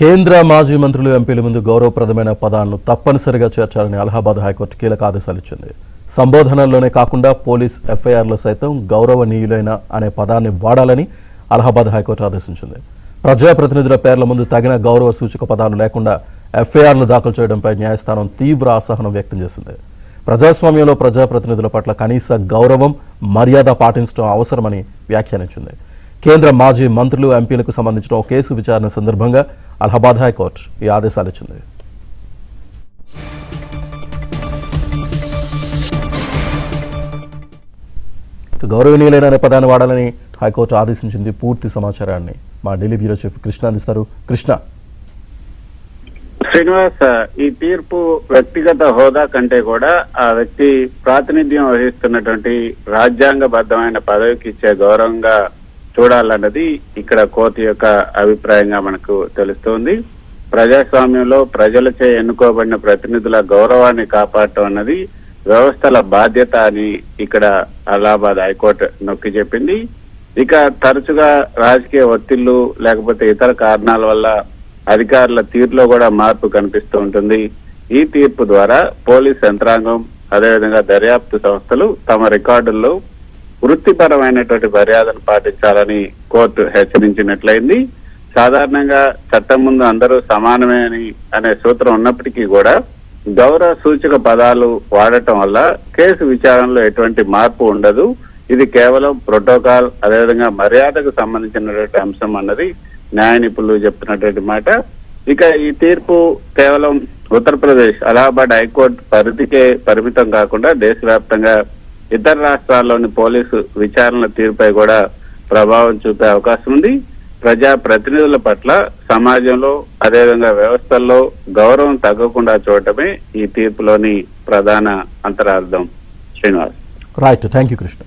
కేంద్ర మాజీ మంత్రులు ఎంపీల ముందు గౌరవప్రదమైన పదాలను తప్పనిసరిగా చేర్చాలని అలహాబాద్ హైకోర్టు కీలక ఆదేశాలు ఇచ్చింది. సంబోధనల్లోనే కాకుండా పోలీస్ ఎఫ్ఐఆర్లో సైతం గౌరవనీయులైన అనే పదాన్ని వాడాలని అలహాబాద్ హైకోర్టు ఆదేశించింది. ప్రజాప్రతినిధుల పేర్ల ముందు తగిన గౌరవ సూచక పదాలు లేకుండా ఎఫ్ఐఆర్లు దాఖలు చేయడంపై న్యాయస్థానం తీవ్ర అసహనం వ్యక్తం చేసింది. ప్రజాస్వామ్యంలో ప్రజాప్రతినిధుల పట్ల కనీస గౌరవం, మర్యాద పాటించడం అవసరమని వ్యాఖ్యానించింది. కేంద్ర మాజీ మంత్రులు, ఎంపీలకు సంబంధించిన ఓ కేసు విచారణ సందర్భంగా అలహాబాద్ హైకోర్టు ఈ ఆదేశాలు ఇచ్చింది. గౌరవనీయులైన అనే పదాన్ని వాడాలని హైకోర్టు ఆదేశించింది. పూర్తి సమాచారాన్ని మా ఢిల్లీ బ్యూరో చీఫ్ కృష్ణ అందిస్తారు. కృష్ణ. శ్రీనివాస్, ఈ తీర్పు వ్యక్తిగత హోదా కంటే కూడా ఆ వ్యక్తి ప్రాతినిధ్యం వహిస్తున్నటువంటి రాజ్యాంగబద్ధమైన పదవికి ఇచ్చే గౌరవంగా చూడాలన్నది ఇక్కడ కోర్టు యొక్క అభిప్రాయంగా మనకు తెలుస్తోంది. ప్రజాస్వామ్యంలో ప్రజలచే ఎన్నుకోబడిన ప్రతినిధుల గౌరవాన్ని కాపాడటం అన్నది వ్యవస్థల బాధ్యత అని ఇక్కడ అలహాబాద్ హైకోర్టు నొక్కి చెప్పింది. ఇక తరచుగా రాజకీయ ఒత్తిళ్లు లేకపోతే ఇతర కారణాల వల్ల అధికారుల తీరులో కూడా మార్పు కనిపిస్తూ ఉంటుంది. ఈ తీర్పు ద్వారా పోలీస్ యంత్రాంగం, అదేవిధంగా దర్యాప్తు సంస్థలు తమ రికార్డుల్లో వృత్తిపరమైనటువంటి మర్యాదను పాటించాలని కోర్టు హెచ్చరించినట్లయింది. సాధారణంగా చట్టం ముందు అందరూ సమానమే అనే సూత్రం ఉన్నప్పటికీ కూడా గౌరవ సూచక పదాలు వాడటం వల్ల కేసు విచారణలో ఎటువంటి మార్పు ఉండదు. ఇది కేవలం ప్రోటోకాల్, అదేవిధంగా మర్యాదకు సంబంధించినటువంటి అంశం అన్నది న్యాయ నిపుణులు చెప్తున్నటువంటి మాట. ఇక ఈ తీర్పు కేవలం ఉత్తరప్రదేశ్ అలహాబాద్ హైకోర్టు పరిధికే పరిమితం కాకుండా దేశవ్యాప్తంగా ఇతర రాష్ట్రాల్లోని పోలీసు విచారణల తీరుపై కూడా ప్రభావం చూపే అవకాశం ఉంది. ప్రజా ప్రతినిధుల పట్ల సమాజంలో, అదేవిధంగా వ్యవస్థల్లో గౌరవం తగ్గకుండా చూడటమే ఈ తీర్పులోని ప్రధాన అంతరార్థం. Srinivas. Right, thank you Krishna.